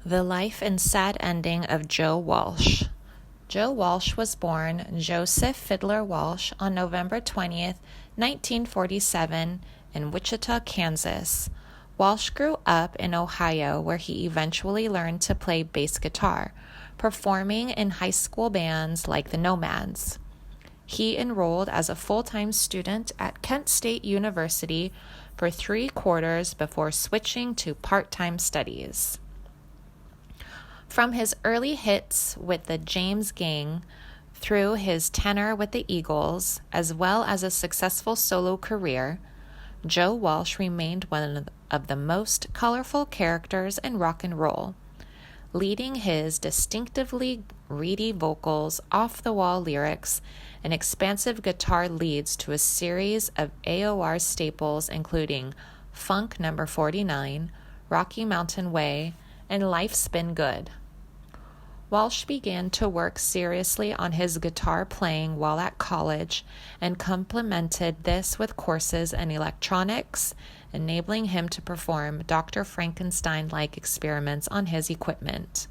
The life and sad ending of Joe Walsh. Joe Walsh was born Joseph Fidler Walsh on November 20th, 1947, in Wichita, Kansas. Walsh grew up in Ohio, where he eventually learned to play bass guitar, performing in high school bands like the Nomads. He enrolled as a full-time student at Kent State University for 3 quarters before switching to part-time studies. From his early hits with the James Gang through his tenure with the Eagles, as well as a successful solo career, Joe Walsh remained one of the most colorful characters in rock and roll, leading his distinctively reedy vocals, off-the-wall lyrics, and expansive guitar leads to a series of AOR staples including Funk No. 49, Rocky Mountain Way, and Life's Been Good. Walsh began to work seriously on his guitar playing while at college and complemented this with courses in electronics, enabling him to perform Dr. Frankenstein-like experiments on his equipment.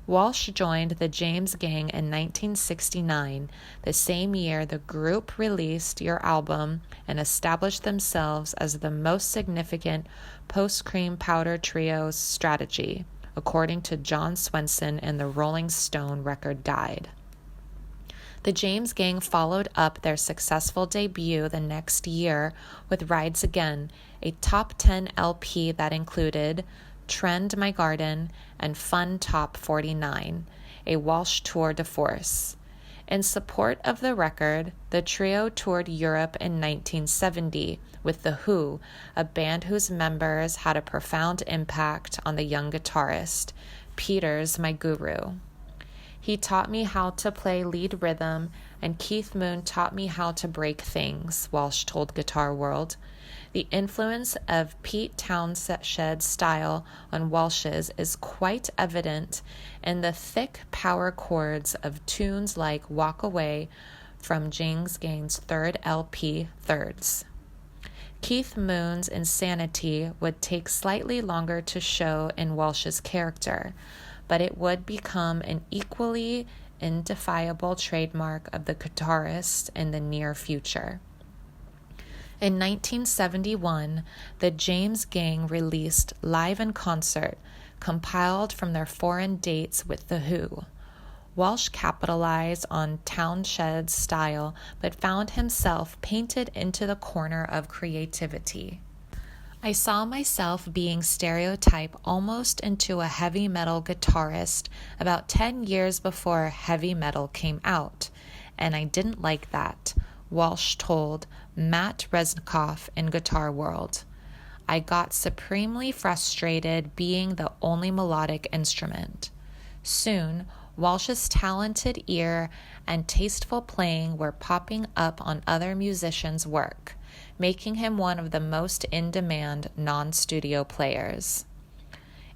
Walsh joined the James Gang in 1969, the same year the group released Your Album and established themselves as the most significant post-Cream Powder Trio's strategy, according to John Swenson in the Rolling Stone Record Guide. The James Gang followed up their successful debut the next year with Rides Again, a top 10 LP that included Trend My Garden and Fun Top 49, a Walsh tour de force. In support of the record, the trio toured Europe in 1970 with The Who, a band whose members had a profound impact on the young guitarist. Peter's my guru. He taught me how to play lead rhythm, and Keith Moon taught me how to break things, Walsh told Guitar World. The influence of Pete Townshend's style on Walsh's is quite evident in the thick power chords of tunes like Walk Away from James Gang's third LP, Thirds. Keith Moon's insanity would take slightly longer to show in Walsh's character, but it would become an equally indefiable trademark of the guitarist in the near future. In 1971, the James Gang released Live in Concert, compiled from their foreign dates with The Who. Walsh capitalized on Townshend's style, but found himself painted into the corner of creativity. I saw myself being stereotyped almost into a heavy metal guitarist about 10 years before heavy metal came out, and I didn't like that, Walsh told Matt Reznikoff in Guitar World. I got supremely frustrated being the only melodic instrument. Soon, Walsh's talented ear and tasteful playing were popping up on other musicians' work, making him one of the most in-demand non-studio players.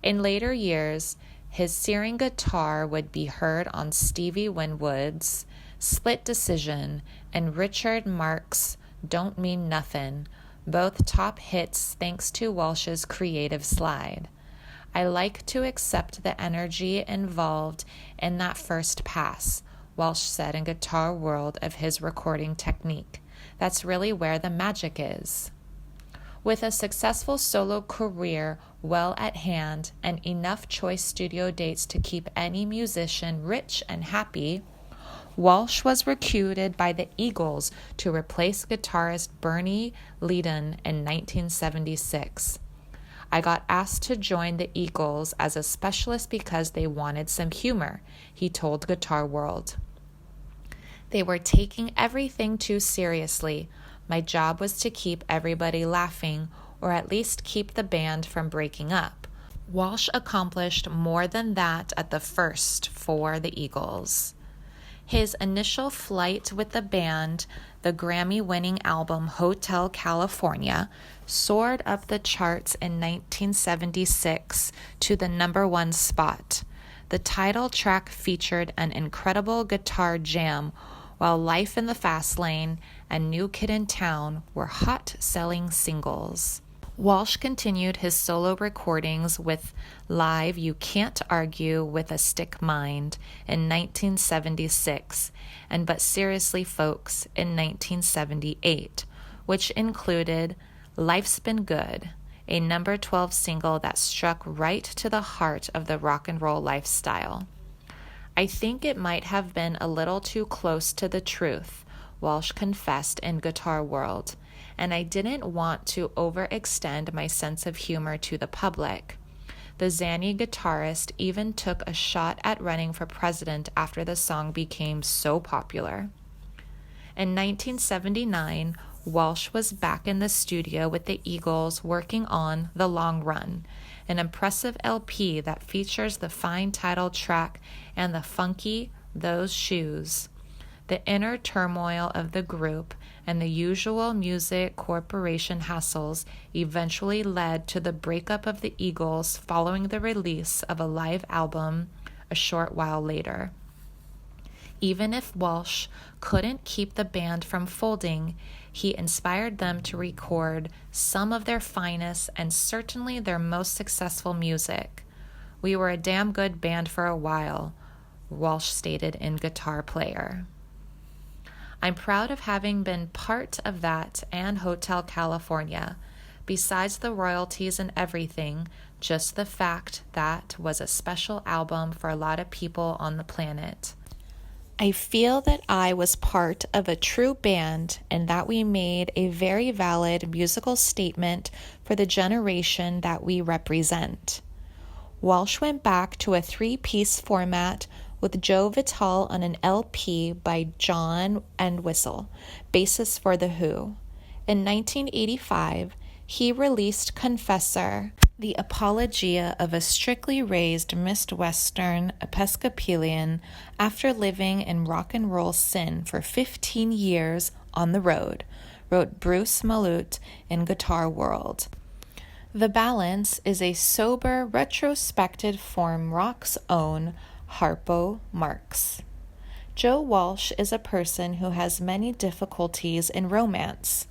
In later years, his searing guitar would be heard on Stevie Winwood's Split Decision and Richard Marx's Don't Mean Nothin', both top hits thanks to Walsh's creative slide. I like to accept the energy involved in that first pass, Walsh said in Guitar World of his recording technique. That's really where the magic is. With a successful solo career well at hand and enough choice studio dates to keep any musician rich and happy, Walsh was recruited by the Eagles to replace guitarist Bernie Leadon in 1976. I got asked to join the Eagles as a specialist because they wanted some humor, he told Guitar World. They were taking everything too seriously. My job was to keep everybody laughing, or at least keep the band from breaking up. Walsh accomplished more than that at the first for the Eagles. His initial flight with the band, the Grammy-winning album Hotel California, soared up the charts in 1976 to the #1 spot. The title track featured an incredible guitar jam, while Life in the Fast Lane and New Kid in Town were hot-selling singles. Walsh continued his solo recordings with Live You Can't Argue with a Stick Mind in 1976 and But Seriously Folks in 1978, which included Life's Been Good, a number 12 single that struck right to the heart of the rock and roll lifestyle. I think it might have been a little too close to the truth, Walsh confessed in Guitar World, and I didn't want to overextend my sense of humor to the public. The zany guitarist even took a shot at running for president after the song became so popular. In 1979, Walsh was back in the studio with the Eagles working on The Long Run, an impressive LP that features the fine title track and the funky Those Shoes. The inner turmoil of the group and the usual music corporation hassles eventually led to the breakup of the Eagles following the release of a live album a short while later. Even if Walsh couldn't keep the band from folding, he inspired them to record some of their finest and certainly their most successful music. We were a damn good band for a while, Walsh stated in Guitar Player. I'm proud of having been part of that and Hotel California. Besides the royalties and everything, just the fact that was a special album for a lot of people on the planet. I feel that I was part of a true band and that we made a very valid musical statement for the generation that we represent. Walsh went back to a 3-piece format with Joe Vitale on an LP by John Entwistle, bassist for The Who. In 1985, he released Confessor, the apologia of a strictly raised Midwestern Episcopalian after living in rock and roll sin for 15 years on the road, wrote Bruce Malute in Guitar World. The Balance is a sober, retrospective from rock's own Harpo Marx. Joe Walsh is a person who has many difficulties in romance.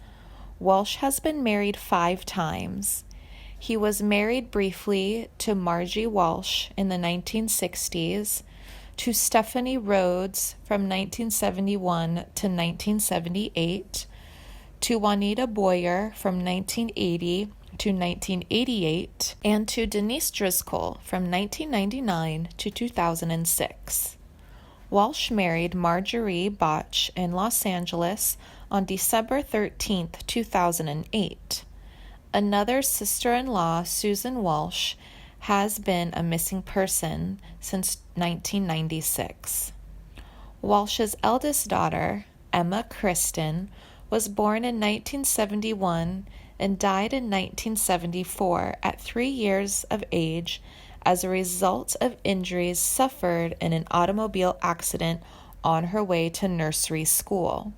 Walsh has been married 5 times. He was married briefly to Margie Walsh in the 1960s, to Stephanie Rhodes from 1971 to 1978, to Juanita Boyer from 1980 to 1988, and to Denise Driscoll from 1999 to 2006. Walsh married Marjorie Botch in Los Angeles on December 13, 2008. Another sister-in-law, Susan Walsh, has been a missing person since 1996. Walsh's eldest daughter, Emma Kristen, was born in 1971 and died in 1974 at 3 years of age as a result of injuries suffered in an automobile accident on her way to nursery school.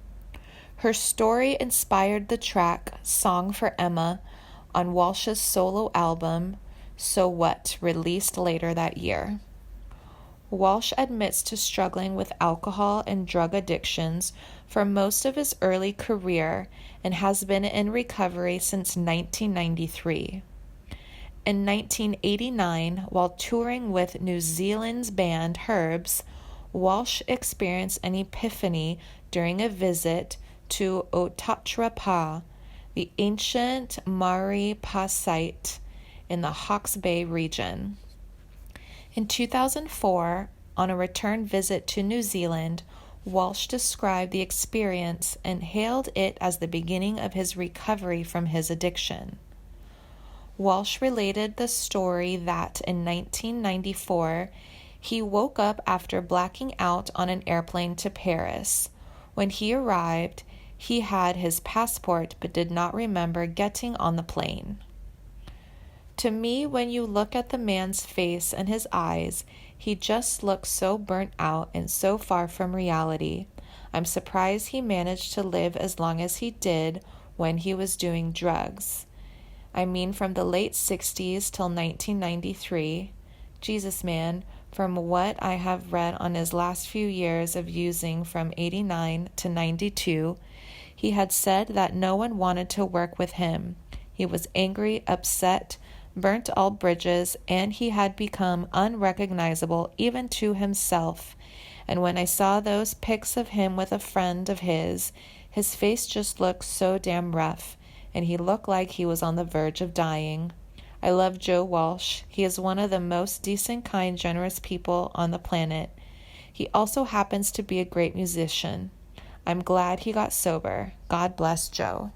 Her story inspired the track Song for Emma on Walsh's solo album, So What, released later that year. Walsh admits to struggling with alcohol and drug addictions for most of his early career and has been in recovery since 1993. In 1989, while touring with New Zealand's band Herbs, Walsh experienced an epiphany during a visit to Otatra Pa, the ancient Maori Pa site in the Hawke's Bay region. In 2004, on a return visit to New Zealand, Walsh described the experience and hailed it as the beginning of his recovery from his addiction. Walsh related the story that in 1994, he woke up after blacking out on an airplane to Paris. When he arrived, he had his passport but did not remember getting on the plane. To me, when you look at the man's face and his eyes, he just looks so burnt out and so far from reality. I'm surprised he managed to live as long as he did when he was doing drugs. I mean, from the late 60s till 1993. Jesus, man, from what I have read on his last few years of using from 89 to 92, he had said that no one wanted to work with him. He He was angry, upset, burnt all bridges, and he had become unrecognizable even to himself. And when I saw those pics of him with a friend of his face just looked so damn rough, and he looked like he was on the verge of dying. I love Joe Walsh. He is one of the most decent, kind, generous people on the planet. He also happens to be a great musician. I'm glad he got sober. God bless Joe.